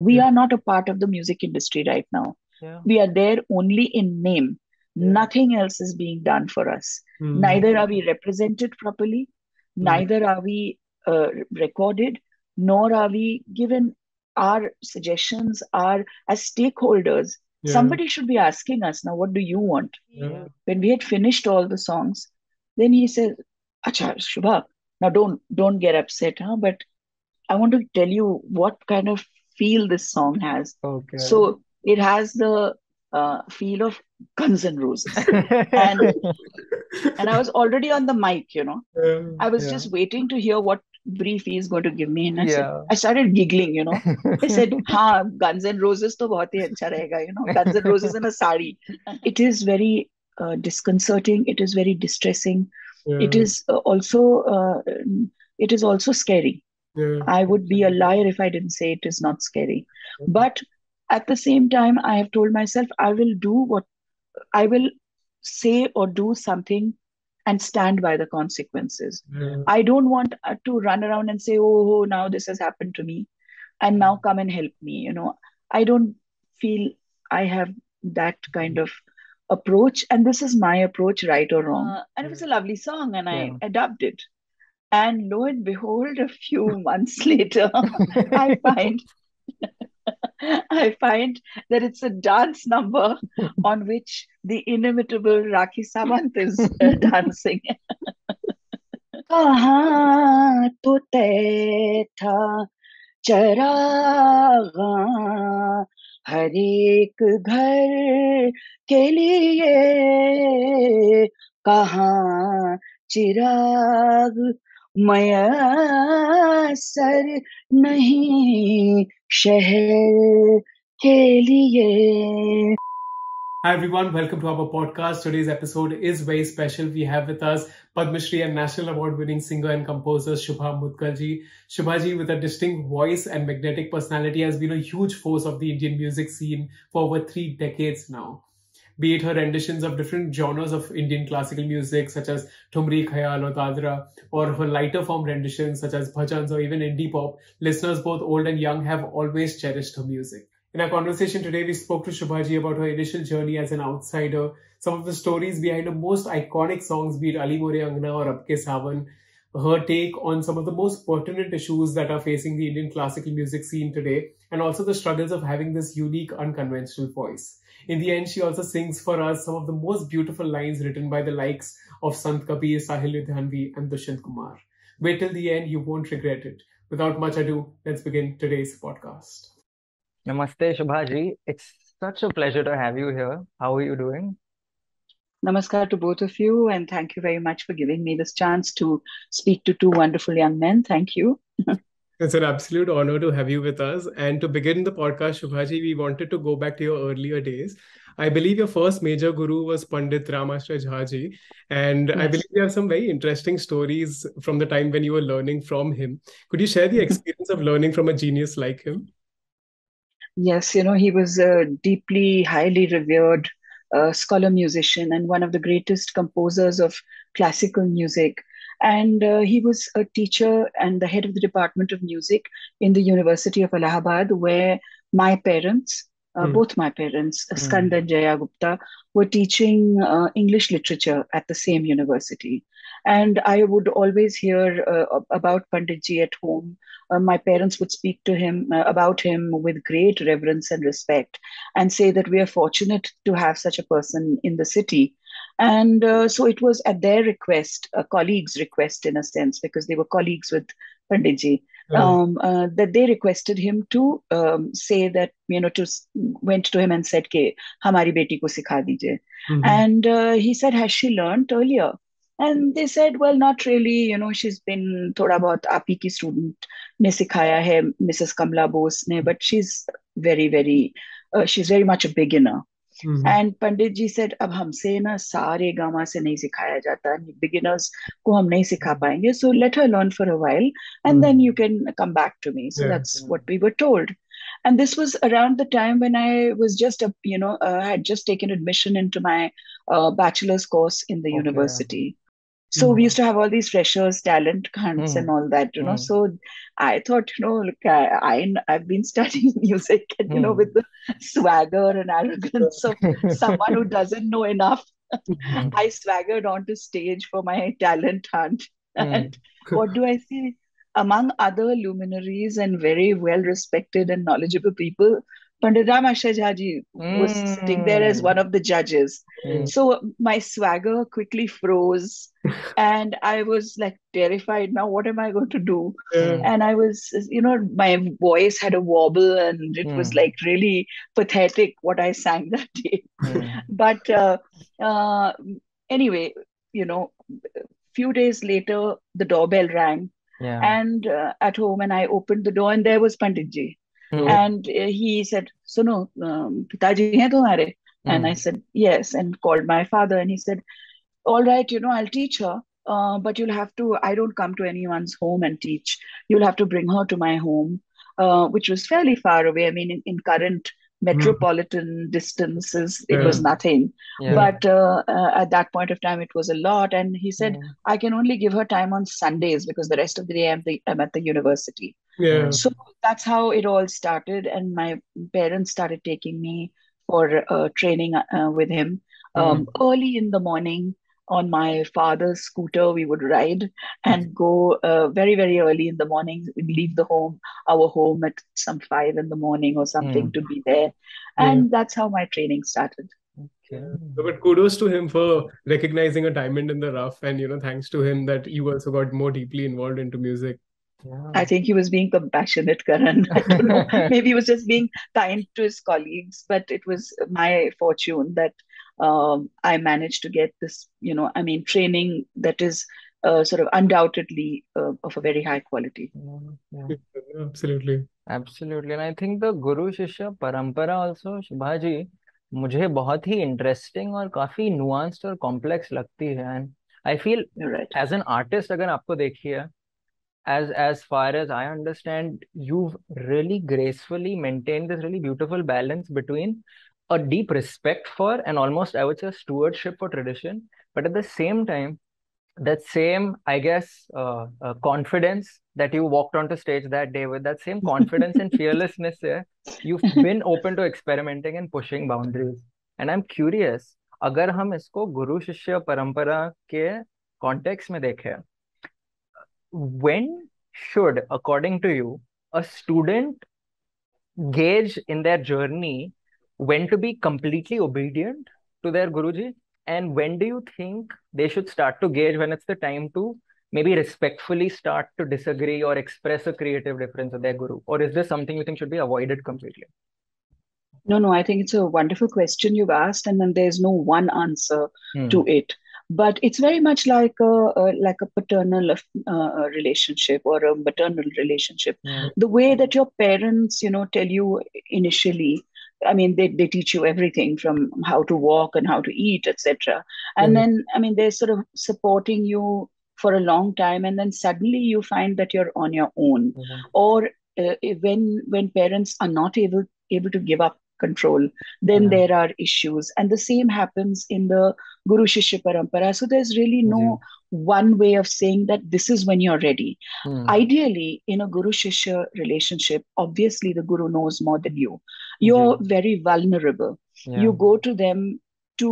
We Yeah. are not a part of the music industry right now. Yeah. We are there only in name. Yeah. Nothing else is being done for us. Mm. Neither are we represented properly, Mm. neither are we recorded, nor are we given our suggestions, our as stakeholders. Yeah. Somebody should be asking us now, what do you want? Yeah. When we had finished all the songs, then he said, Acha, Shubha, now don't get upset, huh? But I want to tell you what kind of feel this song has. Okay. So it has the feel of Guns N' Roses. And and I was already on the mic. Yeah. I was Yeah. just waiting to hear what brief he is going to give me. And Yeah. I started giggling. I said, "Ha, Guns N' Roses to bahut hi acha rahega. Guns N' Roses in a sari." It is very disconcerting. It is very distressing. It Yeah. is also scary. Yeah. I would be a liar if I didn't say it is not scary. But at the same time, I have told myself I will do what I will say or do something and stand by the consequences. Yeah. I don't want to run around and say, oh, now this has happened to me and now come and help me. I don't feel I have that kind of approach. And this is my approach, right or wrong. And it was Yeah. a lovely song and I Yeah. adopted it. And lo and behold, a few months later, I find I find that it's a dance number on which the inimitable Rakhi Sawant is dancing. कहाँ तो तय था चरागा हर एक घर के लिए कहाँ चिराग मयसर नहीं शहर के लिए. Hi everyone, welcome to our podcast. Today's episode is very special. We have with us Padma Shri and National Award winning singer and composer Shubha Mudgal ji. Shubha ji, with a distinct voice and magnetic personality, has been a huge force of the Indian music scene for over 3 decades now. Be it her renditions of different genres of Indian classical music such as thumri, khayal or dadra, or her lighter form renditions such as bhajans or even indie pop, listeners both old and young have always cherished her music. In our conversation today, we spoke to Shubha Ji about her initial journey as an outsider, some of the stories behind her most iconic songs, be it Ali More Angana or Ke Sawan, her take on some of the most pertinent issues that are facing the Indian classical music scene today, and also the struggles of having this unique, unconventional voice. In the end, she also sings for us some of the most beautiful lines written by the likes of Sant Kabir, Sahir Ludhyanvi, and Dushyant Kumar. Wait till the end, you won't regret it. Without much ado, let's begin today's podcast. Namaste, Shubha Ji. It's such a pleasure to have you here. How are you doing? Namaskar to both of you, and thank you very much for giving me this chance to speak to two wonderful young men. Thank you. It's an absolute honor to have you with us. And to begin the podcast, Shubhaji, we wanted to go back to your earlier days. I believe your first major guru was Pandit Ramashtra Jhaji. And I Yes. believe you have some very interesting stories from the time when you were learning from him. Could you share the experience of learning from a genius like him? Yes, he was a deeply, highly revered scholar musician and one of the greatest composers of classical music. And he was a teacher and the head of the Department of Music in the University of Allahabad, where my parents, Hmm. both my parents, Skand Hmm. and Jaya Gupta, were teaching English literature at the same university. And I would always hear about Panditji at home. My parents would speak to him about him with great reverence and respect and say that we are fortunate to have such a person in the city. And so it was at their request, a colleague's request in a sense, because they were colleagues with Panditji, Oh. that they requested him to say that, went to him and said, "Ke hamari beti ko sikha dijiye." Mhm. And he said, "Has she learned earlier?" And they said, well, not really. She's been thoda bahut aap hi ki student ने सिखाया है Mrs Kamala Bose ने but she's very much a beginner. Mhm. And Pandit ji said अब हमसे ना सारे gamma से नहीं सिखाया जाता, बिगिनर्स को हम नहीं सिखा पाएंगे, so let her learn for a while and then you Mhm. can come back to me. So Yeah. that's what we were told. And this was around the time when I was just had just taken admission into my bachelor's course in the Okay. university. So we used to have all these freshers talent hunts and Hmm. all that, Hmm. so I thought, look, I've been studying music, and Hmm. with the swagger and arrogance of someone who doesn't know enough, Hmm. I swaggered onto stage for my talent hunt. Hmm. And what do I see? Among other luminaries and very well respected and knowledgeable people, Pandit Ram Ji was sitting there as one Hmm. of the judges. Hmm. So my swagger quickly froze, and I was like terrified. Now, what am I going to do? Yeah. Hmm. And I was, my voice had a wobble, and it was Hmm. like really pathetic what I sang that day. Hmm. But uh, anyway, you know, few days later, the doorbell rang, Yeah. and at home, and I opened the door, and there was Pandit Ji, Hmm. Oh. and he said, "Suno, Pitaji hain tumhare?" And I Hmm. said, "Yes," and called my father, and he said, "All right, I'll teach her, but you'll have to, I don't come to anyone's home and teach. You'll have to bring her to my home," which was fairly far away. I mean, in current Mm. metropolitan distances, it was Yeah. Hmm. nothing. Yeah. Yeah. But at that point of time, it was a lot. And he said, Hmm. I can only give her time on Sundays because the rest of the day I'm at the university. Yeah. So Hmm. that's how it all started. And my parents started taking me for training with him. Hmm. Early in the morning, on my father's scooter, we would ride and go very, very early in the morning. We'd leave our home at some 5 in the morning or something Hmm. to be there. Yeah. And that's how my training started. Okay. Yeah. But kudos to him for recognizing a diamond in the rough, and thanks to him that you also got more deeply involved into music. I Yeah. think he was being compassionate, Karan. I don't know. Maybe he was just being kind to his colleagues, but it was my fortune that I managed to get this, I mean, training that is sort of undoubtedly of a very high quality. Yeah. Yeah. Yeah, absolutely. Absolutely. And I think the Guru Shishya Parampara also, Shubha जी, मुझे बहुत ही interesting और काफी nuanced और complex लगती है. And I feel You're right. As an artist अगर आपको देखिए, as far as I understand, you've really gracefully maintained this really beautiful balance between a deep respect for and almost, I would say, stewardship for tradition, but at the same time, that same, I guess, confidence that you walked onto stage that day with, that same confidence and fearlessness there, you've been open to experimenting and pushing boundaries. And I'm curious, अगर हम इसको गुरु शिष्य परंपरा के context में देखें, when should, according to you, a student gauge in their journey when to be completely obedient to their Guruji, and when do you think they should start to gauge when it's the time to maybe respectfully start to disagree or express a creative difference with their Guru? Or is this something you think should be avoided completely? No, no, I think it's a wonderful question you've asked, and then there's no one answer to Hmm. it. But it's very much like a paternal relationship or a maternal relationship. Hmm. The way that your parents, tell you initially. I mean, they teach you everything from how to walk and how to eat, etc. And Yeah. then, I mean, they're sort of supporting you for a long time, and then suddenly you find that you're on your own, Hmm. or when parents are not able to give up control, then Yeah. there are issues. And the same happens in the Guru Shishya Parampara. So there's really Ji. no one way of saying that this is when you're ready. Hmm. Ideally, in a Guru Shishya relationship, obviously the Guru knows more than you. Ji. You're very vulnerable. You Yeah. go to them to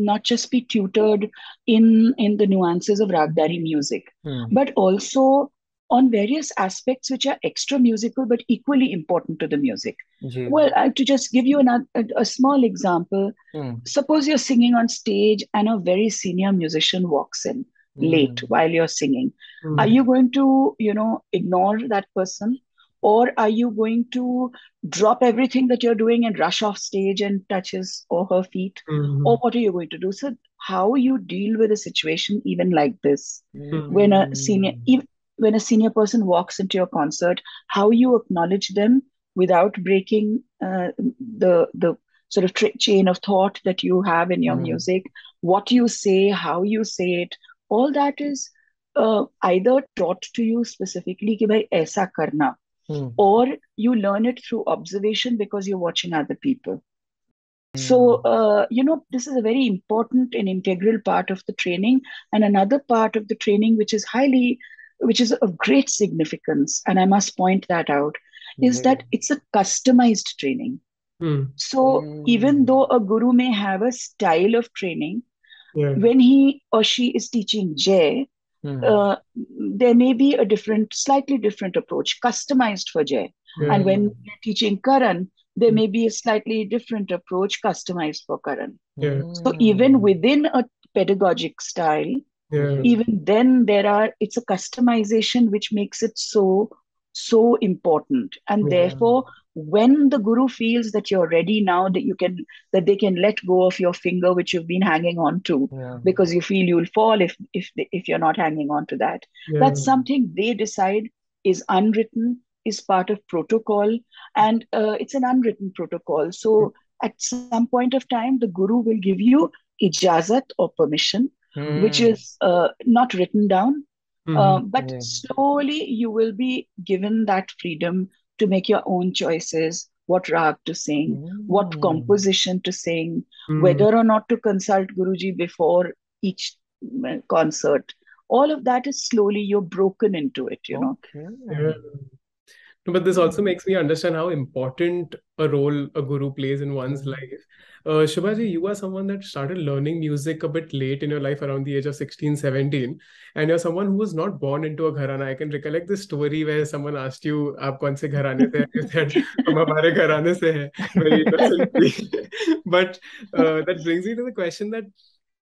not just be tutored in the nuances of Ragdari music, Hmm. but also on various aspects which are extra musical but equally important to the music. Ji. Well, to just give you a small example, Hmm. suppose you're singing on stage and a very senior musician walks in late Hmm. while you're singing. Are Mm. you going to, ignore that person? Or are you going to drop everything that you're doing and rush off stage and touch his or her feet? Or Mhm. what are you going to do? So, how you deal with a situation even like this, when a senior, Hmm. ev- when a senior person walks into your concert, how you acknowledge them without breaking the sort of chain of thought that you have in your Hmm. music, what you say, how you say it, all that is either taught to you specifically कि भाई ऐसा करना, Hmm. or you learn it through observation because you're watching other people. So, Mm. this is a very important and integral part of the training. And another part of the training, which is of great significance, and I must point that out, is Yeah. that it's a customized training. Mm. So, even Mm. though a guru may have a style of training, Yeah. when he or she is teaching Jay, Mm. uh, there may be a slightly different approach, customized for Jay. Yeah. And when Mm. we're teaching Karan, there Mm. may be a slightly different approach, customized for Karan. Yeah. So even Mm. within a pedagogic style, Yeah. Yeah. even then it's a customization which makes it so important. And Yeah. therefore, when the guru feels that you're ready now, that they can let go of your finger which you've been hanging on to, Yeah. because you feel you'll fall if you're not hanging on to that, Yeah. that's something they decide, is unwritten, is part of protocol. And it's an unwritten protocol. So at some point of time, the guru will give you ijazat or permission, which Mm. is not written down, Mm-hmm. but Yeah. slowly you will be given that freedom to make your own choices, what rag to sing, what Mm. composition to sing, Mm. whether or not to consult Guruji before each concert. All of that is slowly you're broken into it. Okay. Yeah. No, but this also Mm. makes me understand how important a role a guru plays in one's Yeah. life. Shubha ji, you are someone that started learning music a bit late in your life, around the age of 16, 17, and you're someone who was not born into a gharana. I can recollect this story where someone asked you, "Aap kaun se gharane se hai?" You said, "Hum hamare gharane se hai," very innocently. But that brings me to the question that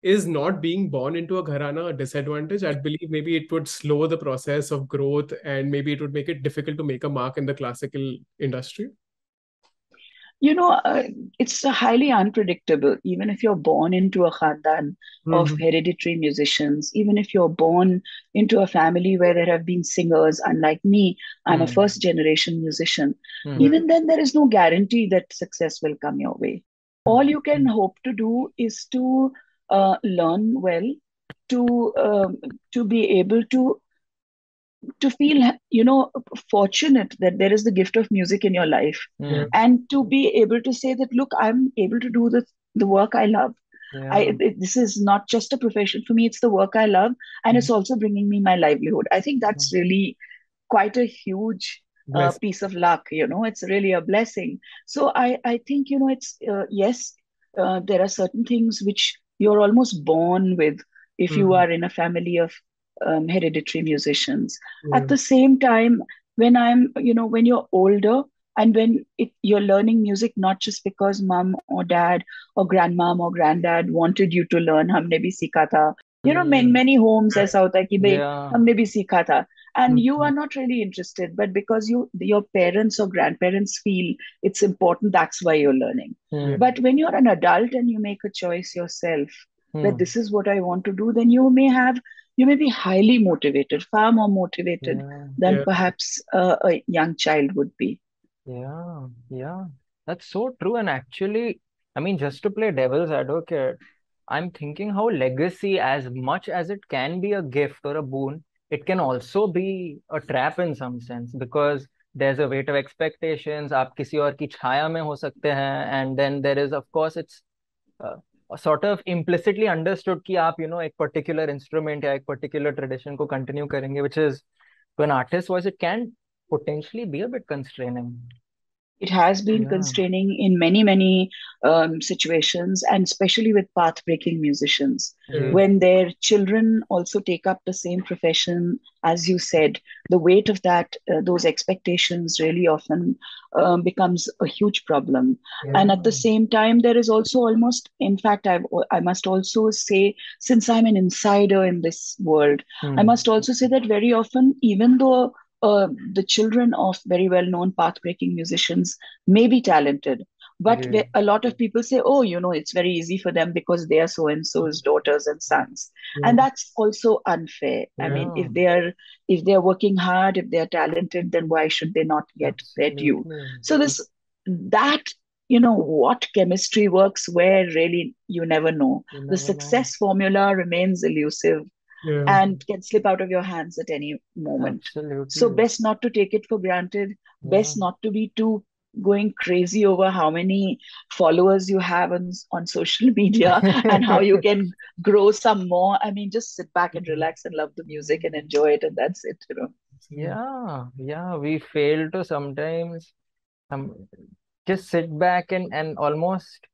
is not being born into a gharana a disadvantage? I believe maybe it would slow the process of growth and maybe it would make it difficult to make a mark in the classical industry. You know, it's highly unpredictable. Even if you're born into a khandan of Mm-hmm. hereditary musicians, even if you're born into a family where there have been singers, unlike me, I'm a Mm. first generation musician, Mm. even then there is no guarantee that success will come your way. All you can hope to do is to learn well, to to be able to feel fortunate that there is the gift of music in your life, Yeah. Mm. and to be able to say that, look, I'm able to do the work I love. Yeah. This is not just a profession for me, it's the work I love, and Mm. it's also bringing me my livelihood. I think that's Mm. really quite a huge Bless. piece of luck. It's really a blessing. So I think it's yes, there are certain things which you're almost born with if you Mm. are in a family of hereditary musicians. Yeah. At the same time, when you're older, and when you're learning music not just because mom or dad or grandmom or granddad wanted you to learn, हमने भी सीखा था. Mm. Many homes ऐसा होता है कि भाई Yeah. हमने भी सीखा था, and you Mm. are not really interested, but because your parents or grandparents feel it's important, that's why you're learning. Yeah. Mm. But when you're an adult and you make a choice yourself that Mm. this is what I want to do, then you may be highly motivated, far more motivated Yeah. than Yeah. perhaps a young child would be. Yeah. Yeah. That's so true. And actually, I mean, just to play devil's advocate, I'm thinking how legacy, as much as it can be a gift or a boon, it can also be a trap in some sense, because there's a weight of expectations. आप किसी और की छाया में हो सकते हैं, and then there is, of course, it's uh, sort of implicitly understood कि आप एक particular instrument या एक particular tradition को continue करेंगे, which is, to an artist voice, it can potentially be a bit constraining. It has been Yeah. constraining in many, many situations, and especially with path breaking musicians. Yeah. Yeah. When their children also take up the same profession, as you said, the weight of those expectations really often becomes a huge problem. And at the Yeah. same time, there is also almost, in fact, I must also say, since I'm an insider in this world, I Hmm. must also say that very often, even though the children of very well-known path-breaking musicians may be talented, but Yeah. a lot of people say, oh, it's very easy for them because they are so and so's daughters and sons, Yeah. and that's also unfair. I mean, Yeah. if they're working hard, if they're talented, then why should they not get their due? Absolutely. So that what chemistry works where, really you never know. You The never know. success formula remains elusive Yeah. and can slip out of your hands at any moment. So Absolutely. best not to take it for granted, Yeah. best not to be too going crazy over how many followers you have on social media and how you can grow some more. I mean, just sit back and relax and love the music and enjoy it, and that's it, you know. Yeah, we fail to sometimes um, just sit back and almost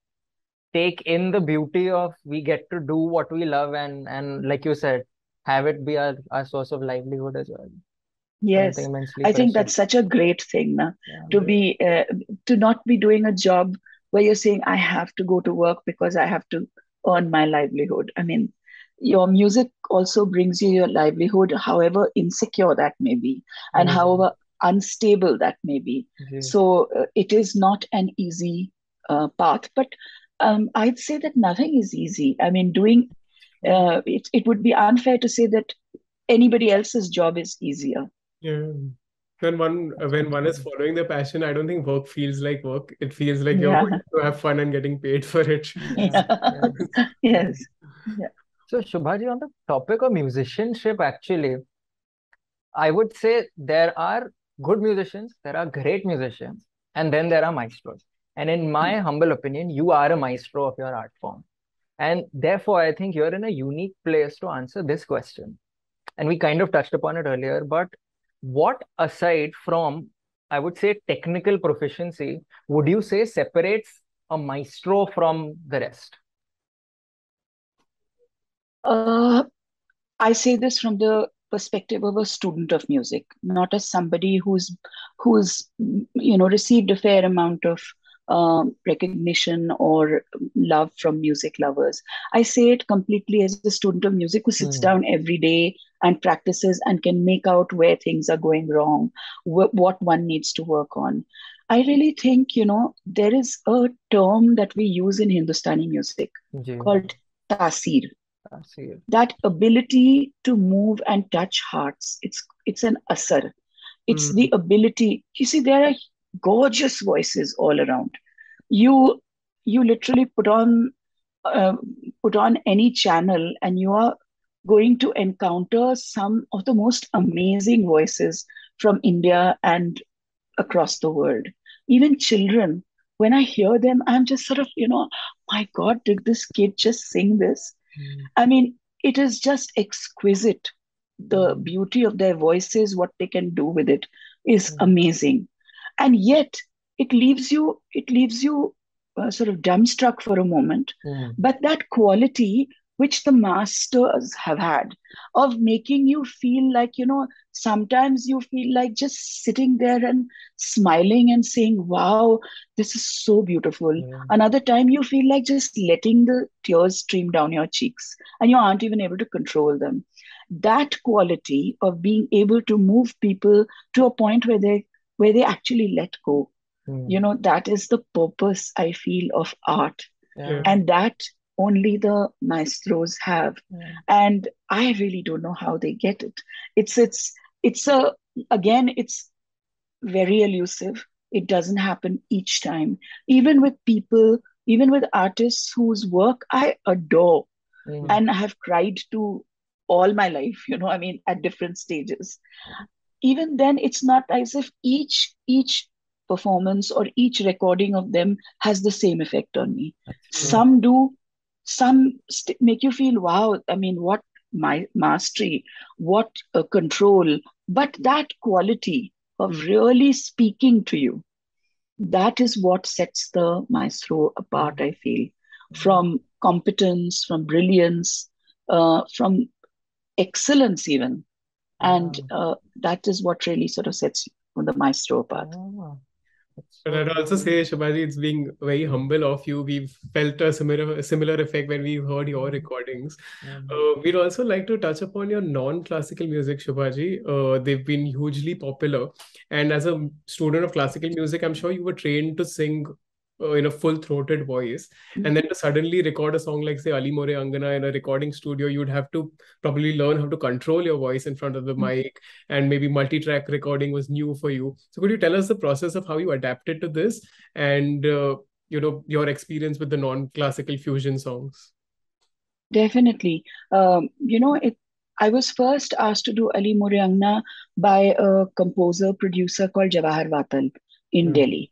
take in the beauty of we get to do what we love and like you said, have it be our source of livelihood as well. Something Yes, immensely I think precious. that's such a great thing, na, Yeah. to be to not be doing a job where you're saying I have to go to work because I have to earn my livelihood. I mean, your music also brings you your livelihood, however insecure that may be, and Mm. however unstable that may be. Ji. So it is not an easy path, but I'd say that nothing is easy. I mean, doing it would be unfair to say that anybody else's job is easier. Yeah. When one is following their passion, I don't think work feels like work. It feels like you're Yeah. going to have fun and getting paid for it. Yeah, Yeah. yeah. Yes. Yeah. So Shubhaji, on the topic of musicianship, actually, I would say there are good musicians, there are great musicians, and then there are maestros. And in my humble opinion, you are a maestro of your art form. And therefore, I think you're in a unique place to answer this question. And we kind of touched upon it earlier, but what aside from, I would say, technical proficiency, would you say separates a maestro from the rest? Uh, I say this from the perspective of a student of music, not as somebody who's received a fair amount of recognition or love from music lovers. I say it completely as a student of music who sits Hmm. down every day and practices and can make out where things are going wrong, what one needs to work on. I really think, there is a term that we use in Hindustani music Ji. called tasir, I see it. that ability to move and touch hearts. It's an asar. It's the Mm. ability. You see, there are gorgeous voices all around. You you literally uh, put on any channel and you are going to encounter some of the most amazing voices from India and across the world. Even children, when I hear them, I'm just sort of, my God, did this kid just sing this? Hmm. I mean, it is just exquisite. The Hmm. beauty of their voices, what they can do with it, is Hmm. amazing. And yet, it leaves you sort of dumbstruck for a moment. Hmm. But that quality which the masters have had of making you feel like, sometimes you feel like just sitting there and smiling and saying, wow, this is so beautiful. Yeah. Another time you feel like just letting the tears stream down your cheeks and you aren't even able to control them. That quality of being able to move people to a point where they actually let go, Hmm. that is the purpose, I feel, of art. Yeah. Yeah. And that only the maestros have. Yeah. And I really don't know how they get it. It's again, it's very elusive. It doesn't happen each time. Even with people, even with artists whose work I adore Hmm. and have cried to all my life, I mean, at different stages. Even then, it's not as if each performance or each recording of them has the same effect on me. That's true. Some do, some make you feel, wow, I mean, what my mastery, what control, but that quality of really speaking to you, that is what sets the maestro apart, Hmm. I feel, from competence, from brilliance, from excellence, even. And Yeah. that is what really sort of sets the maestro apart. Yeah. That's But so I'd also true. say, Shabhaji, it's being very humble of you. We've felt a similar effect when we've heard your Hmm. recordings. Hmm. We'd also like to touch upon your non-classical music, Shubhaji. They've been hugely popular. And as a student of classical music, I'm sure you were trained to sing in a full-throated voice. And then to suddenly record a song like, say, Ali More Angana in a recording studio, you'd have to probably learn how to control your voice in front of the mic. And maybe multi-track recording was new for you. So could you tell us the process of how you adapted to this and, your experience with the non-classical fusion songs? Definitely. I was first asked to do Ali Murangna by a composer producer called Jawahar Vatal in Hmm. Delhi.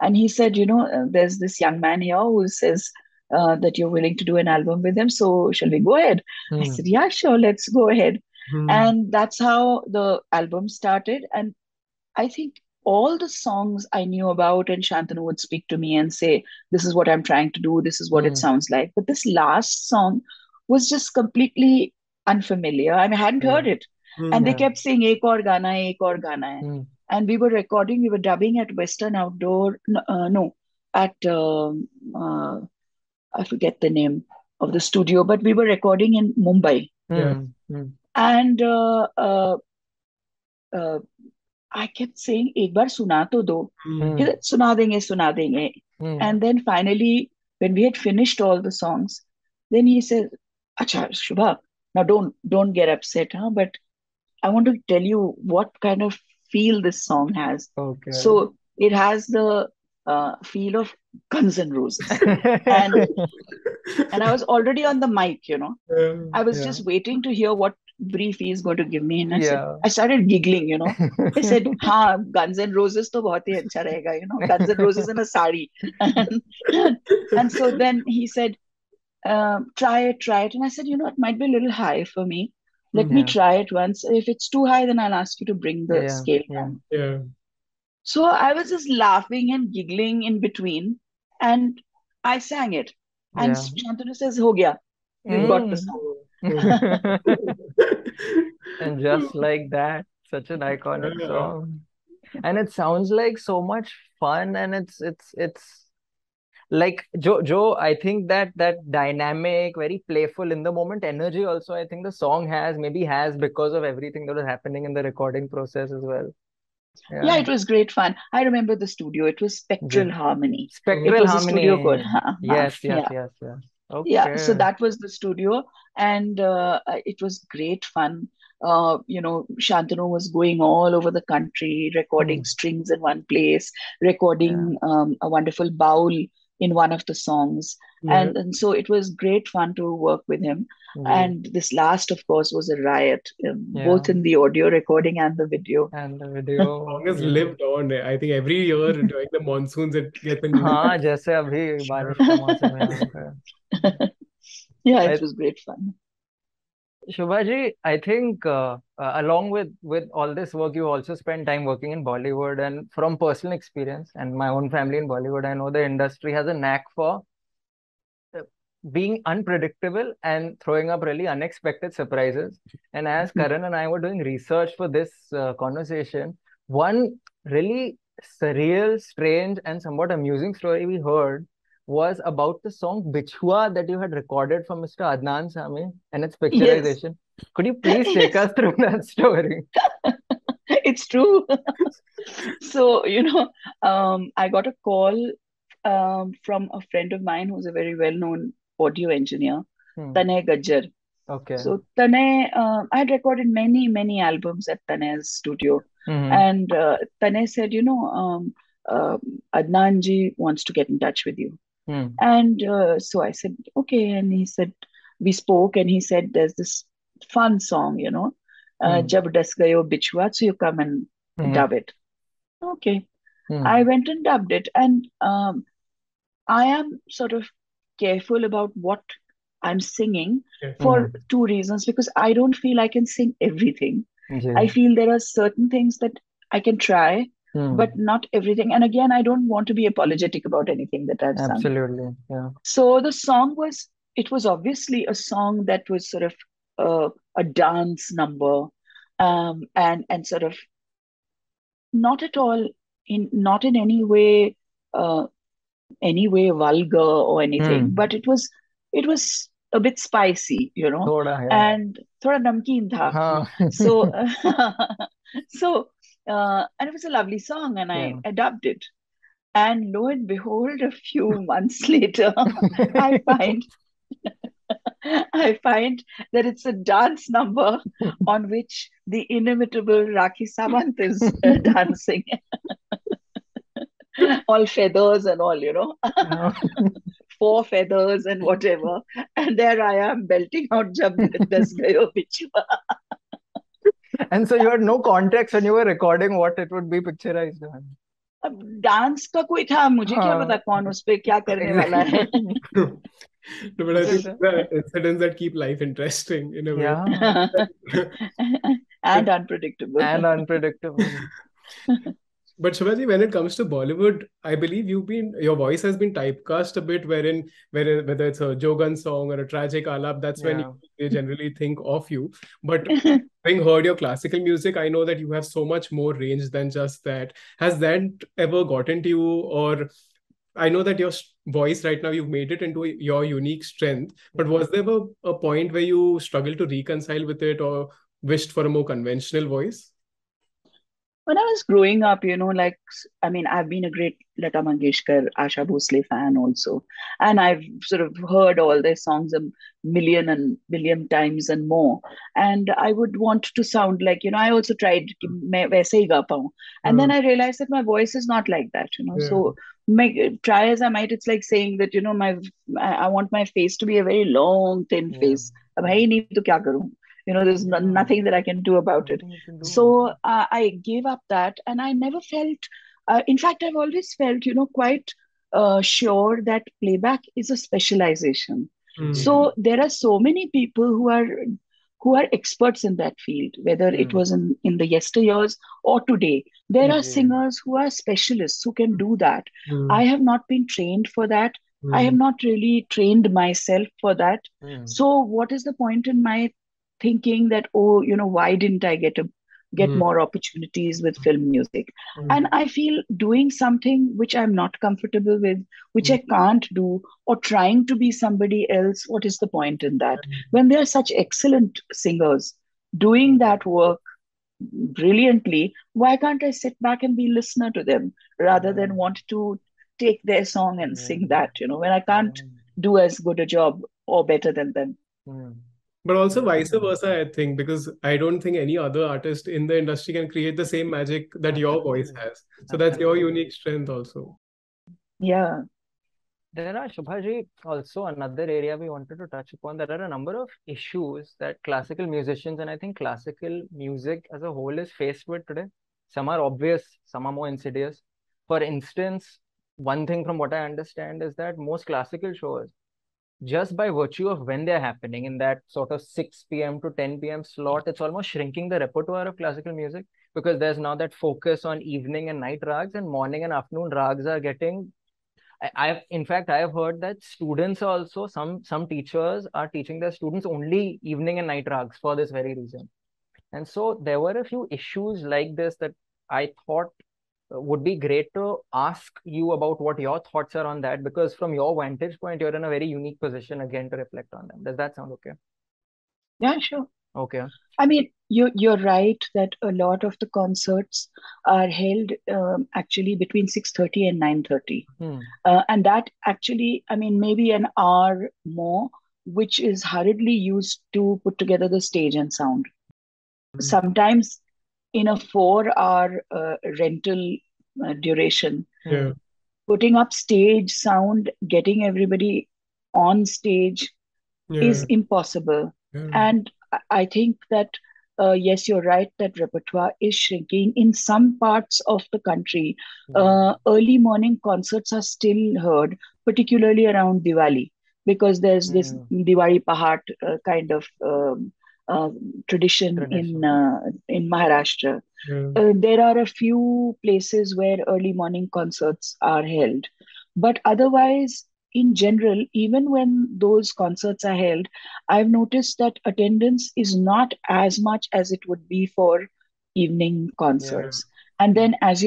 And he said, there's this young man here who says that you're willing to do an album with him. So shall we go ahead? I Hmm. said, yeah, sure, let's go ahead. Hmm. And that's how the album started. And I think all the songs I knew about, and Shantanu would speak to me and say, this is what I'm trying to do, this is what it Hmm. sounds like. But this last song was just completely unfamiliar. I mean, I hadn't Yeah. heard it. And they Hmm. Yeah. kept saying, ek aur gana hai. Hmm. And we were recording, we were dubbing at Western Outdoor, no, at, I forget the name of the studio, but we were recording in Mumbai. Yeah. Hmm. Hmm. And uh, I kept saying, एक बार सुना तो दो. Hmm. He Hmm. said, सुना देंगे, सुना देंगे. Hmm. And then finally, when we had finished all the songs, then he said, Acha, Shubha, now don't get upset, huh? But I want to tell you what kind of feel this song has. Okay. So it has the feel of Guns N' Roses. And and I was already on the mic. Yeah. I was Yeah. just waiting to hear what brief he's going to give me. And Yeah. I started giggling. I said, "Ha, Guns N' Roses to bahut hi acha rahega, Guns N' Roses in a sari." And so then he said, try it. And I said, it might be a little high for me. Let me Yeah. try it once. If it's too high, then I'll ask you to bring the Yeah. scale Yeah. down. Yeah. So I was just laughing and giggling in between, and I sang it. And Yeah. Shantanu says, Ho gaya, we've got the Mm. song. And just like that, such an iconic Yeah. song. And it sounds like so much fun, and it's like Joe, I think that dynamic, very playful in the moment energy also, I think the song has because of everything that was happening in the recording process as well. Yeah, Yeah. it was great fun. I remember the studio. It was Yeah. Spectral Harmony. It Spectral was a studio called, harmony. Yes, yes, yeah. yes, yes. Yeah, so Okay. that was the studio, and it was great fun. Shantanu was going all over the country, recording Hmm. strings in one place, Yeah. recording a wonderful bowl in one of the songs. Yeah. And so it was great fun to work with him. Ji. And this last, of course, was a riot, Yeah. both in the audio recording and the video. And the Song video, has yeah. lived on. I think every year during the monsoons it gets a new. हाँ जैसे अभी बारिश का मौसम है यहाँ पे. Yeah, it I was great fun. Shubha Ji, I think along with all this work, you also spend time working in Bollywood, and from personal experience and my own family in Bollywood, I know the industry has a knack for uh, being unpredictable and throwing up really unexpected surprises. And as Karan and I were doing research for this conversation, one really surreal, strange, and somewhat amusing story we heard was about the song Bichhua that you had recorded for Mr. Adnan Sami and its Yes, picturization. Could you please take yes, us through that story? it's true. So, I got a call from a friend of mine who's a very well-known audio engineer, Hmm. Tanay Gajjar. Okay. So Tanay, I had recorded many, many albums at Tanay's studio. Hmm. And Tanay said, Adnan ji wants to get in touch with you. Hmm. And so I said, okay. And he said, we spoke, and he said, there's this fun song, Hmm. Jab Das Gayo Bichwa, so you come and Hmm. dub it. Okay. I Hmm. went and dubbed it. And I am sort of careful about what I'm singing Yeah. Hmm. for two reasons, because I don't feel I can sing everything. I Ji. feel there are certain things that I can try, but Hmm. not everything. And again, I don't want to be apologetic about anything that I've sung. Absolutely. Yeah. So the song it was obviously a song that was sort of a dance number, and sort of not at all not in uh, any way vulgar or anything, Hmm. but it was a bit spicy, थोड़ा है. and thoda namkeen tha. हाँ. So so and it was a lovely song, and Yeah. I dubbed it. And lo and behold, a few months later, I find I find that it's a dance number on which the inimitable Rakhi Sawant is dancing, all feathers and all, Yeah. four feathers and whatever. And there I am belting out Jab Das Gayo Bichwa. And so you had no context when you were recording what it would be picturized on. अब dance का कोई था, मुझे क्या पता हाँ कौन उस पे क्या करने वाला है. exactly. No, but I think Because the incidents that keep life interesting in a way. yeah, And unpredictable. and unpredictable. But Shubhaji, when it comes to Bollywood, I believe your voice has been typecast a bit, whether it's a Jogan song or a tragic alap, that's when Yeah. they generally think of you. But having heard your classical music, I know that you have so much more range than just that. Has that ever gotten to you, or I know that your voice right now, you've made it into your unique strength, but Yeah. was there ever a point where you struggled to reconcile with it or wished for a more conventional voice? When I was growing up, like, I mean, I've been a great Lata Mangeshkar, Asha Bhosle fan also. And I've sort of heard all their songs a million and billion times and more. And I would want to sound like, I also tried, कि मैं वैसे ही गा पाऊँ. And then Uh, I realized that my voice is not like that, yeah. So try as I might, it's like saying that, I want my face to be a very long, thin Yeah. face. अब है ही नहीं तो क्या करूँ? There's Yeah. nothing that I can do about it. Nothing you can do. So I gave up that, and I never felt. In fact, I've always felt, quite sure that playback is a specialization. Mm. So there are so many people who are experts in that field, whether it Hmm. was in the yesteryears or today. There are Yeah. singers who are specialists who can do that. I Mm. have not been trained for that. I have Mm. not really trained myself for that. Hmm. So what is the point in my thinking that, oh, why didn't I get Mm. more opportunities with film music? Hmm. And I feel doing something which I'm not comfortable with, which I can't do, or trying to be somebody else, what is the point in that? When there are such excellent singers doing Hmm. that work brilliantly, why can't I sit back and be listener to them rather Yeah. than want to take their song and Yeah. sing that, when I Yeah. can't do as good a job or better than them? Hmm. But also That's vice true. versa, I think, because I don't think any other artist in the industry can create the same magic that your voice Absolutely. has. So that's your Absolutely. unique strength also. Yeah. There are, Shubhaji, also another area we wanted to touch upon. There are a number of issues that classical musicians and I think classical music as a whole is faced with today. Some are obvious, some are more insidious. For instance, one thing from what I understand is that most classical shows, just by virtue of when they're happening in that sort of 6 p.m. to 10 p.m. slot, it's almost shrinking the repertoire of classical music because there's now that focus on evening and night rags, and morning and afternoon rags are getting I've in fact I have heard that students also some teachers are teaching their students only evening and night rags for this very reason. And so there were a few issues like this that I thought would be great to ask you about what your thoughts are on that, because from your vantage point you're in a very unique position again to reflect on them. Does that sound okay? Yeah, sure. Okay. I mean, you're right that a lot of the concerts are held actually between 6:30 and 9:30, Hmm. and that actually, I mean, maybe an hour more, which is hurriedly used to put together the stage and sound. Mm. Sometimes in a 4-hour rental duration, Yeah. Hmm. putting up stage sound, getting everybody on stage is Yeah. impossible. Yeah. And I think that, yes, you're right that repertoire is shrinking. In some parts of the country, Yeah. early morning concerts are still heard, particularly around Diwali, because there's this Hmm. Diwali Pahat kind of uh, tradition Tradition. in Maharashtra. Yeah. There are a few places where early morning concerts are held, but otherwise, in general, even when those concerts are held, I've noticed that attendance is not as much as it would be for evening Yeah. concerts. And then, as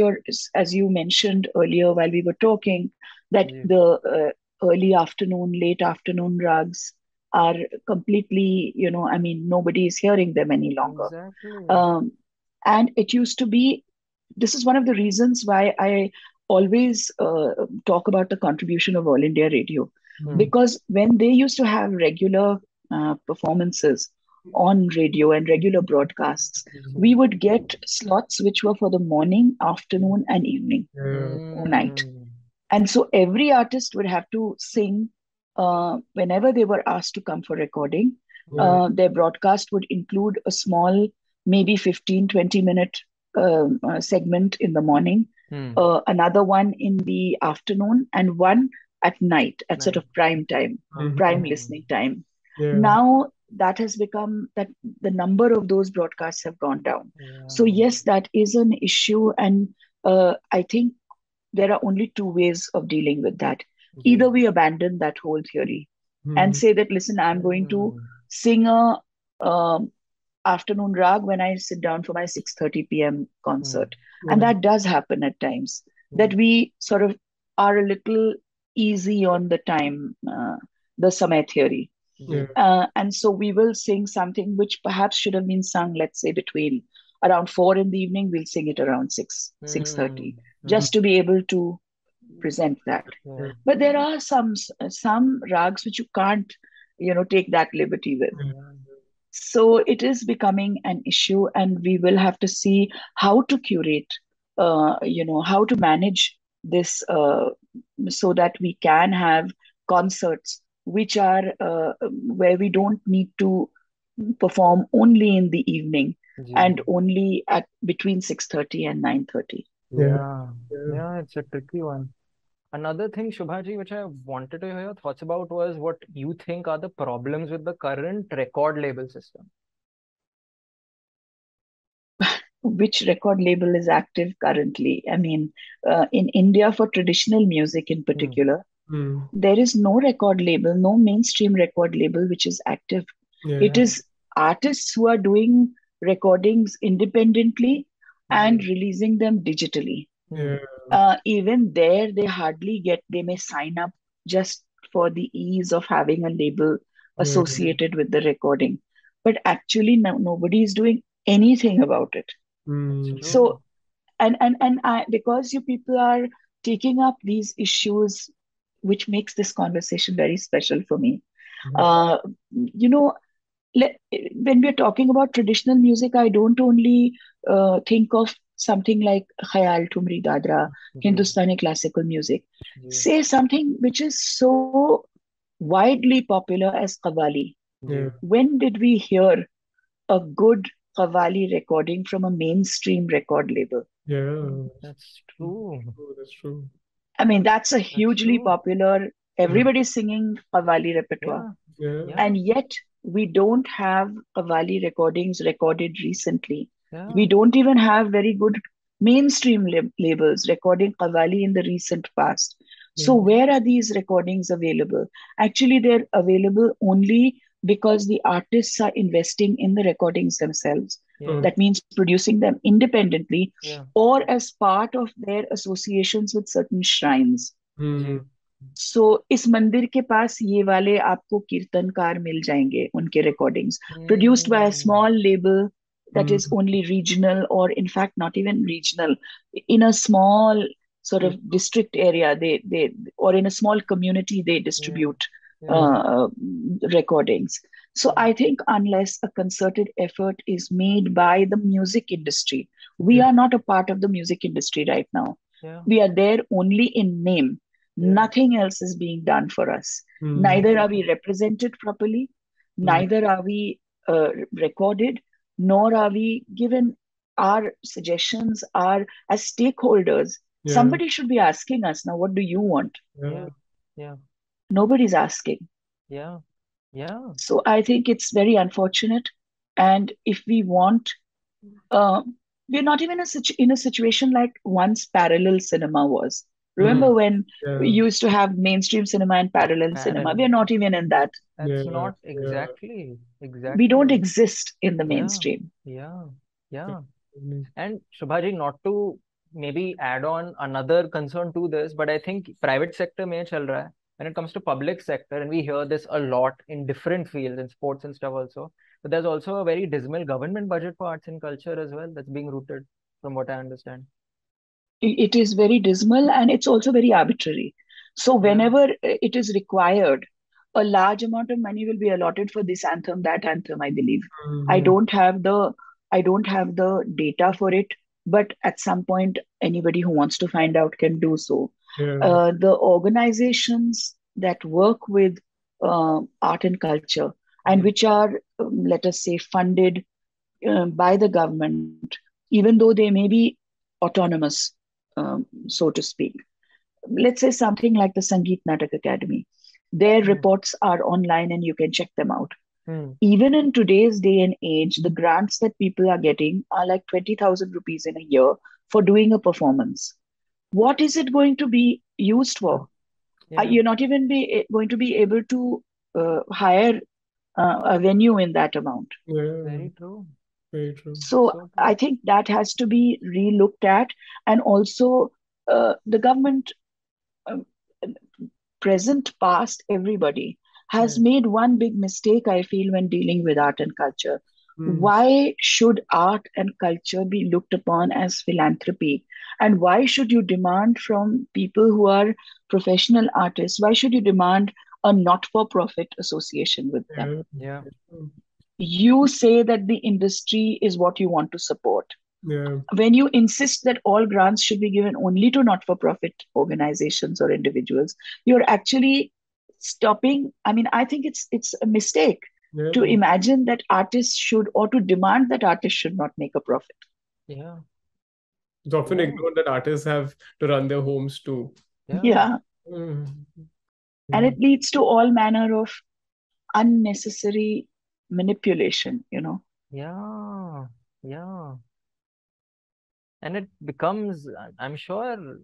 you mentioned earlier while we were talking, that Yeah. the early afternoon, late afternoon rugs are completely, I mean, nobody is hearing them any longer. Exactly. Um, and it used to be, this is one of the reasons why I always talk about the contribution of All India Radio. Hmm. Mm. Because when they used to have regular performances on radio and regular broadcasts, Hmm. we would get slots which were for the morning, afternoon, and evening Yeah. or night. Hmm. And so every artist would have to sing whenever they were asked to come for recording. Yeah. Their broadcast would include a small, maybe 15, 20 minute segment in the morning, Hmm. another one in the afternoon, and one at night at sort Nice. of prime time, prime listening time. Yeah. Now that has become that the number of those broadcasts have gone down. So Yeah. yes, that is an issue, and I think there are only two ways of dealing with that. Ji. Either we abandon that whole theory and say that, listen, I'm going to Hmm. sing a um, afternoon rag when I sit down for my 6:30 p.m. Hmm. concert. And Yeah. that does happen at times, Hmm. that we sort of are a little easy on the time, the Samay theory. Yeah. Ji. And so we will sing something which perhaps should have been sung, let's say, between around 4 in the evening. We'll sing it around 6, Hmm. 6:30, Hmm. just to be able to present that. Yeah. But there are some rags which you can't, take that liberty with. Yeah. So it is becoming an issue, and we will have to see how to curate, how to manage this, so that we can have concerts which are where we don't need to perform only in the evening Ji. and only at between 6:30 and 9:30. Yeah. Yeah. Yeah. Yeah. It's a tricky one. Another thing, Shubhaji, which I wanted to hear your thoughts about was what you think are the problems with the current record label system. Which record label is active currently? I mean, in India, for traditional music in Hmm. particular, Mm. there is no record label, no mainstream record label which is active. It Yeah. Yeah. is artists who are doing recordings independently and Ji. releasing them digitally. Hmm. Yeah. Even there, they may sign up just for the ease of having a label Yeah. Ji. associated with the recording. But actually, no, nobody is doing anything about it. That's Mm. true. So, because you people are taking up these issues, which makes this conversation very special for me. Yeah. Uh, you know, when we're talking about traditional music, I don't only think of something like khayal, thumri, dadra, Ji. Hindustani classical music. Ji. Say something which is so widely popular as qawwali. Yeah. Ji. When did we hear a good qawwali recording from a mainstream record label? Yeah. That's true. True. That's true. I mean, that's a That's hugely true. popular, Yeah. everybody's singing qawwali repertoire. Yeah. Yeah. Yeah. And yet we don't have qawwali recordings recorded recently. Yeah. We don't even have very good mainstream labels recording qawwali in the recent past. So Yeah. where are these recordings available? Actually, they're available only because the artists are investing in the recordings themselves. Yeah. Mm. That means producing them independently Yeah. or as part of their associations with certain shrines. Ji. Mm. सो इस मंदिर के पास ये वाले आपको कीर्तनकार मिल जाएंगे उनके recordings produced by a Hmm. small label that is Mm. only regional, or in fact not even regional, in a small sort Mm. of district area, they or in a small community they Yeah. distribute Yeah. Yeah. uh, recordings. So I think unless a concerted effort is made by the music industry, we Yeah. are not a part of the music industry right now. Yeah. We are there only in name. Yeah. Nothing else is being done for us. Mm. Neither are we represented properly, Mm. neither are we recorded, nor are we given our suggestions, our as stakeholders. Yeah. Somebody should be asking us now, what do you want? Yeah. Yeah. Yeah. Nobody's asking. Yeah. Yeah. So I think it's very unfortunate. And if we want, uh, we're not even in a situation like once parallel cinema was. Mm. Remember Hmm. when we Yeah. used to have mainstream cinema and parallel cinema? We're Parallel. not even in that. That's Yeah. not Yeah. exactly. We don't Exactly. exist in the Yeah. mainstream. Yeah. Yeah. Mm. And Shubhaji, not to maybe add on another concern to this, but I think private sector mein chal raha hai when it comes to public sector, and we hear this a lot in different fields, in sports and stuff also. But there's also a very dismal government budget for arts and culture as well that's being rooted, from what I understand. It is very dismal, and it's also very arbitrary. So Yeah. whenever it is required, a large amount of money will be allotted for this anthem, that anthem, I believe. I Mm. don't have the I don't have the data for it, but at some point, anybody who wants to find out can do so. Yeah. The organizations that work with art and culture, and Ji. which are, let us say, funded by the government, even though they may be autonomous, so to speak. Let's say something like the Sangeet Natak Academy. Their Hmm. reports are online and you can check them out. Hmm. Even in today's day and age, the grants that people are getting are like 20,000 rupees in a year for doing a performance. What is it going to be used for? Yeah. You're not even going to be able to hire a venue in that amount. Yeah, Very true. very true. So So true. I think that has to be relooked at. And also, the government, um, present, past, everybody has Hmm. made one big mistake, I feel, when dealing with art and culture. Hmm. Why should art and culture be looked upon as philanthropy? And why should you demand from people who are professional artists, why should you demand a not for profit association with them? Yeah. Yeah. You say that the industry is what you want to support. Yeah. When you insist that all grants should be given only to not for profit organizations or individuals, you're actually stopping. I mean, I think it's a mistake to Yeah. imagine that artists should, or to demand that artists should not make a profit. Yeah. It's often Yeah. ignored that artists have to run their homes too. Yeah. Yeah. Mm. And Mm. it leads to all manner of unnecessary manipulation. Yeah. Yeah. And it becomes, I'm sure,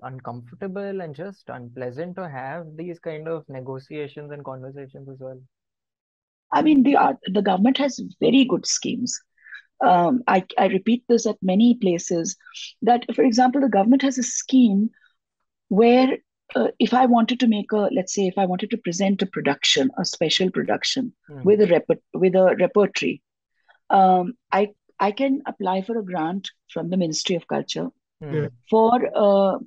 uncomfortable and just unpleasant to have these kind of negotiations and conversations as well. I mean, the government has very good schemes. I repeat this at many places that, for example, the government has a scheme where if I wanted to make let's say, if I wanted to present a production, a special production Hmm. with a repertory, I can apply for a grant from the Ministry of Culture Hmm. Yeah. for uh,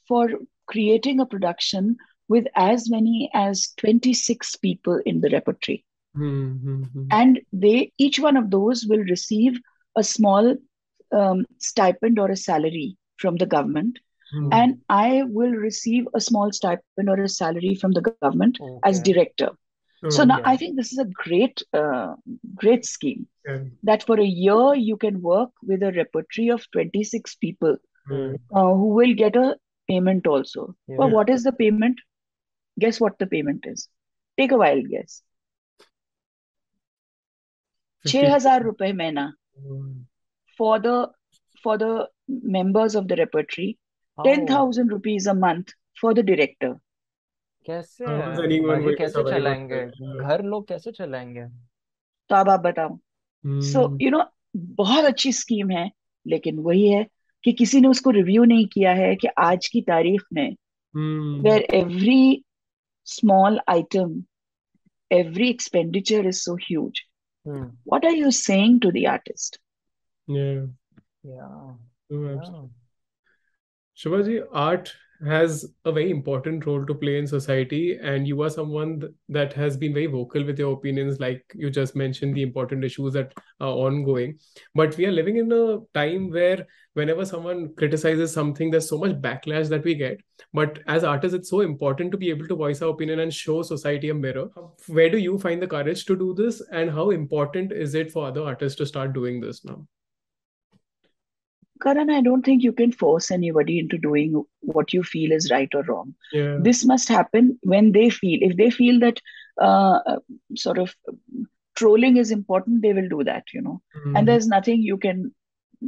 for creating a production with as many as 26 people in the repertory, Mm. Mm. and they each one of those will receive a small stipend or a salary from the government, Mm. and I will receive a small stipend or a salary from the government as Okay. director. So now I Oh, Okay. think this is a great scheme, yeah. that for a year you can work with a repertory of 26 people Yeah. Hmm. who will get a payment also. Well, Yeah. Yeah. what is the payment? Guess what the payment is? Take a wild guess. 50. 6,000 रुपए महीना Mm. for the members of the repertory, How? 10,000 rupees a month for the director. कैसे How is है anyone भाजी, going to कैसे survive on चलाएंगे? that? Yeah. घर लोग कैसे चलाएंगे? तो अब आप बताओ. सो Mm. बहुत अच्छी स्कीम है, लेकिन वही है कि किसी ने उसको रिव्यू नहीं किया है कि आज की तारीख में, Mm. where every small item, every expenditure is so huge, Hmm. what are you saying to the artist? Yeah. Yeah. Oh, Yeah. Shubha Ji, art has a very important role to play in society, and you are someone that has been very vocal with your opinions, like you just mentioned, the important issues that are ongoing. But we are living in a time where whenever someone criticizes something, there's so much backlash that we get. But as artists, it's so important to be able to voice our opinion and show society a mirror. Where do you find the courage to do this, and how important is it for other artists to start doing this now? Karan, I don't think you can force anybody into doing what you feel is right or wrong. Yeah. This must happen when they feel. If they feel that sort of trolling is important, they will do that. And Mm. there's nothing you can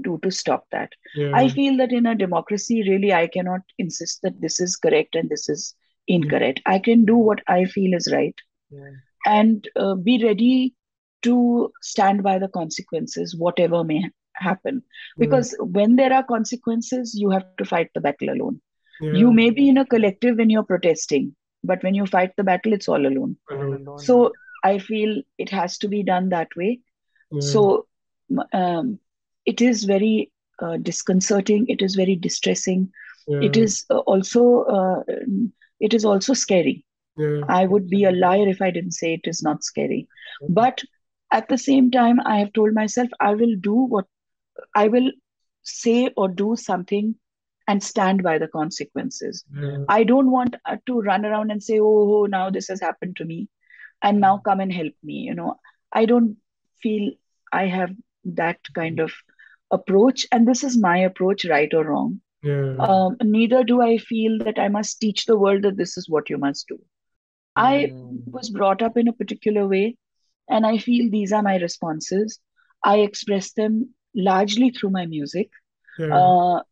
do to stop that. I Yeah. feel that in a democracy, really, I cannot insist that this is correct and this is Yeah. incorrect. I can do what I feel is right, Yeah. and be ready to stand by the consequences, whatever may happen. Yeah. Because when there are consequences, you have to fight the battle alone. You Yeah. may be in a collective when you're protesting, but when you fight the battle, it's all alone. All Hello. alone. So I feel it has to be done that way. Yeah. So it is very disconcerting. It is very distressing. It Yeah. is also scary. Yeah. I would be a Absolutely. liar if I didn't say it is not scary. But at the same time, I have told myself I will say or do something and stand by the consequences. Yeah. I don't want to run around and say, oh, now this has happened to me and now Hmm. come and help me. I don't feel I have that kind of approach. And this is my approach, right or wrong. Neither do I feel that I must teach the world that this is what you must do. I was brought up in a particular way, and I feel these are my responses. I express them largely through my music, Yeah. uh,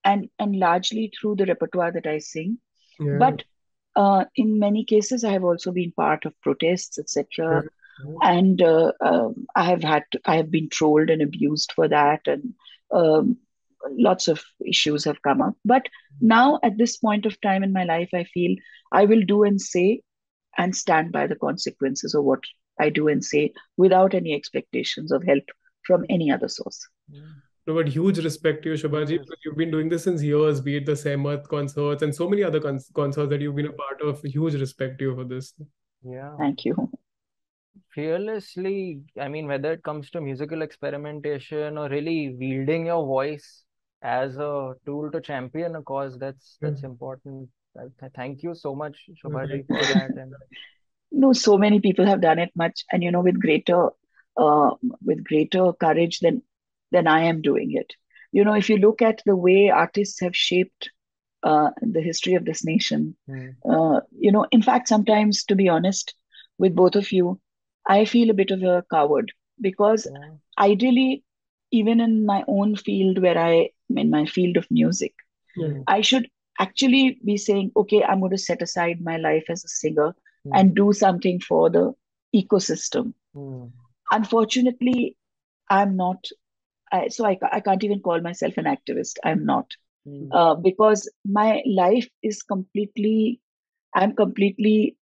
and largely through the repertoire that I sing. Yeah. But in many cases, I have also been part of protests, Yeah. etc. And I have been trolled and abused for that, and um, lots of issues have come up. But now, at this point of time in my life, I feel I will do and say and stand by the consequences of what I do and say without any expectations of help from any other source. No, but huge respect to you, Shubhaji, Yes. because you've been doing this since years, be it the Sehmat concerts and so many other concerts that you've been a part of. Huge respect to you for this. Yeah. Thank you. Fearlessly, I mean, whether it comes to musical experimentation or really wielding your voice as a tool to champion a cause, that's important. Thank you so much, Shubhaji, for that. And No, so many people have done it much, and uh, with greater courage than I am doing it. If you look at the way artists have shaped the history of this nation, mm, in fact, sometimes, to be honest, with both of you, I feel a bit of a coward because yeah, ideally, even in my own field, in my field of music, Yeah. mm, I should actually be saying, okay, I'm going to set aside my life as a singer mm, and do something for the ecosystem. mm, Unfortunately, I'm not. I can't even call myself an activist. I'm not. mm, Because my life is I'm completely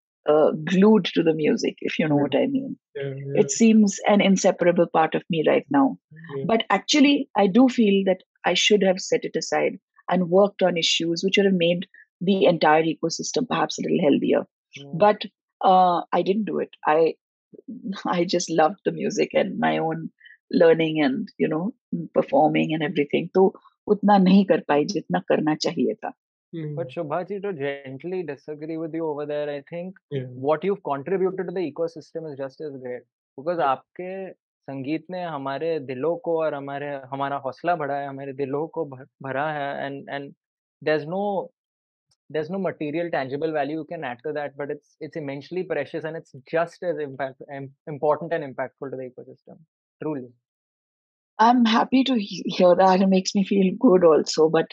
glued to the music, if you know Yeah. what I mean. Yeah. Yeah. It seems an inseparable part of me right now. Yeah. But actually, I do feel that I should have set it aside and worked on issues which would have made the entire ecosystem perhaps a little healthier. mm. But I didn't do it. I just loved the music and my own learning and performing and everything. तो उतना नहीं कर पाई जितना करना चाहिए था. But Mm. Shubhaji, to gently disagree with you over there, I think Yeah. what you've contributed to the ecosystem is just as great. Because आपके संगीत ने हमारे दिलों को और हमारा हौसला बढ़ाया, हमारे दिलों को भरा है, and there's no there's no material tangible value you can add to that, but it's immensely precious and it's just as important and impactful to the ecosystem. Truly. I'm happy to hear that. It makes me feel good also. But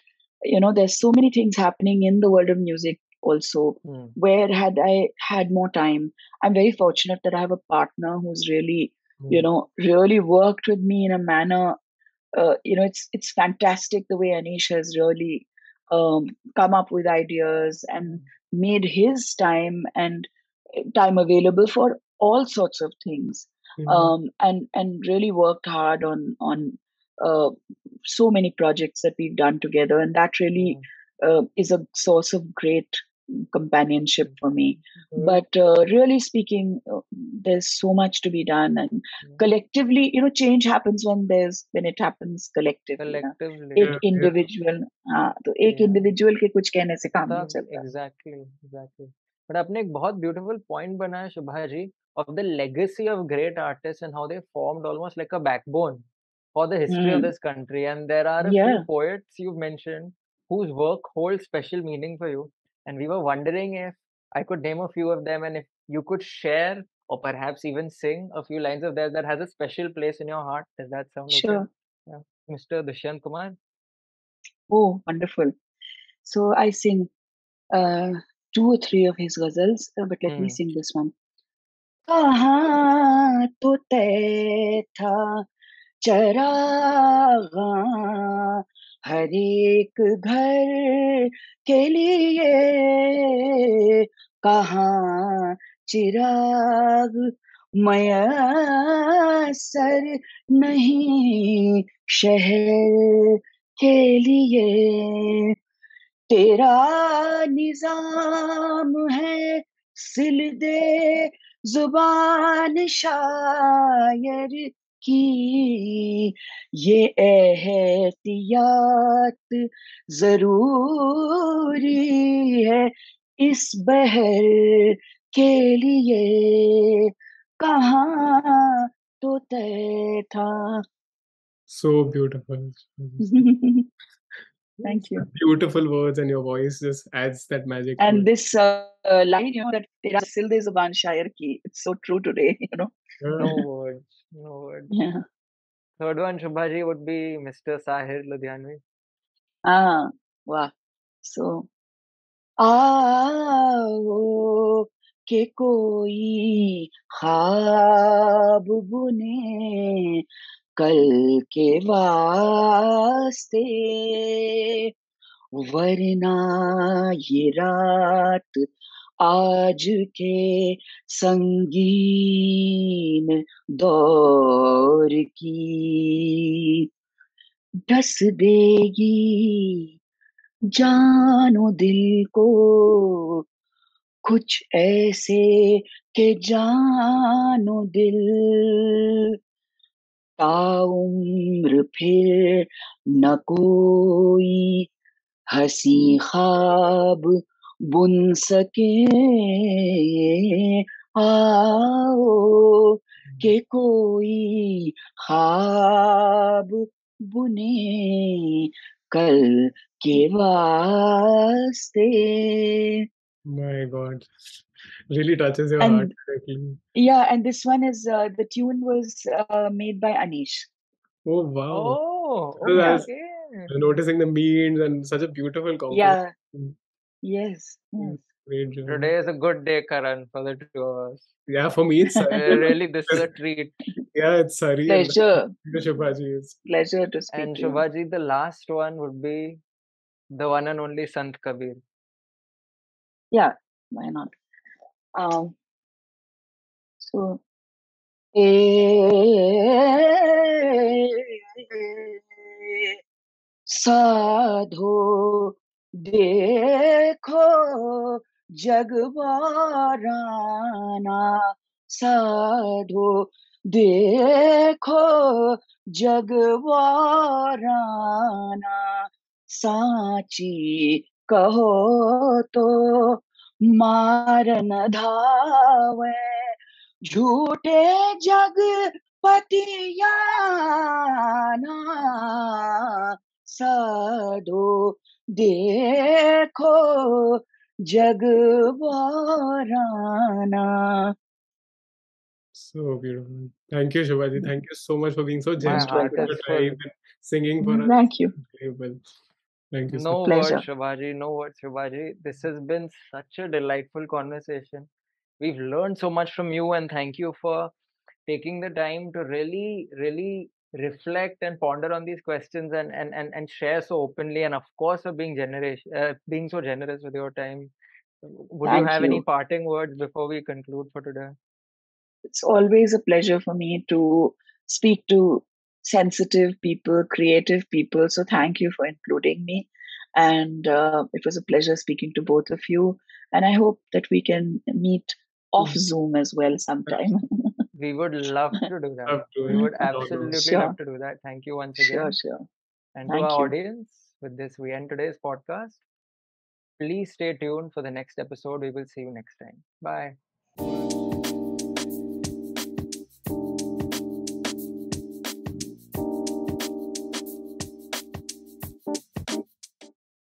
there's so many things happening in the world of music also. Mm, Where had I had more time, I'm very fortunate that I have a partner who's really, Mm. really worked with me in a manner. It's fantastic the way Anish has really come up with ideas and made his time and time available for all sorts of things, Mm. and really worked hard on uh, so many projects that we've done together, and that really mm, is a source of great companionship for me. Uh, But really speaking, there's so much to be done, and mm. collectively, change happens when it happens collectively ना. Collectively. एक Yeah. Yeah. Individual, हाँ, तो एक Yeah. Individual के कुछ कहने से काम नहीं तब चलता. एग्जैक्टली बट आपने एक बहुत ब्यूटीफुल पॉइंट बनाया Shubha ji of the legacy of great artist and how they formed almost like a backbone for the history of Hmm. This country and there are a few Yeah, poets you've mentioned whose work holds special meaning for you and we were wondering if I could name a few of them and if you could share or perhaps even sing a few lines of theirs that has a special place in your heart. Does that sound okay? sure. Yeah. Mr. Dushyant Kumar. Oh, wonderful. So I sing uh, two or three of his ghazals, but let me Hmm. sing this one. कहाँ तो तय था चरागा हर एक घर के लिए, कहाँ चिराग मयसर नहीं शहर के लिए, तेरा निजाम है सिल दे जुबान शायर की, ये एहतियात जरूरी है इस बहर के लिए, कहाँ तो तय था. So beautiful. Thank you. Beautiful words, and your voice just adds that magic to And it. this line, that tera sil de zuban shayar ki, it's so true today. No Yeah. words, no words. Yeah. Third one, Shubhaji, would be Mr. Sahir Ludhyanvi. Ah, wow. So, आओ के कोई ख्वाब बुने कल के वास्ते, वरना ये रात आज के संगीन दौर की डस देगी जानो दिल को कुछ ऐसे के जानो दिल ताउम्र फिर न कोई हसी ख्वाब बुन सके, आओ के कोई ख्वाब बुने कल के वास्ते. My God, really touches your heart And directly. yeah, and this one is the tune was made by Anish. Oh wow! Oh, Because I Yeah, was okay. noticing the means and such a beautiful yeah, composition. yes, Mm, yes. great job. Today is a good day, Karan, for the two of us. Yeah, for me it's Sari. Really, this is a treat. Yeah, it's Sari and Pleasure, the Shubhaji is. pleasure to speak And to you. Shubhaji, the last one would be the one and only Sant Kabir. Yeah, why not? Um, so, ए साधो देखो जगवाराना, साधो देखो जगवाराना, साची कहो तो मारन धावे, झूठे जग पतियाना, साधो देखो जगवाराना. So beautiful. Thank you, Shubhaji. Thank you so much for being so My Most generous heart with welcome. your is time full. and singing for us. Thank you. Unbelievable. Thank you so No much. words, Pleasure. Shubhaji. No words, Shubhaji. This has been such a delightful conversation. We've learned so much from you, and thank you for taking the time to really, really reflect and ponder on these questions and share so openly. And of course, for being so generous with your time. Would you Thank have any you. parting words before we conclude for today? It's always a pleasure for me to speak to sensitive people, creative people. So thank you for including me. And it was a pleasure speaking to both of you. And I hope that we can meet off Zoom as well sometime. We would love to do that. Love to We it. would No, no. absolutely love Sure, to do that. Thank you once sure, again. sure. And to Thank our you. audience, with this, we end today's podcast. Please stay tuned for the next episode. We will see you next time. Bye.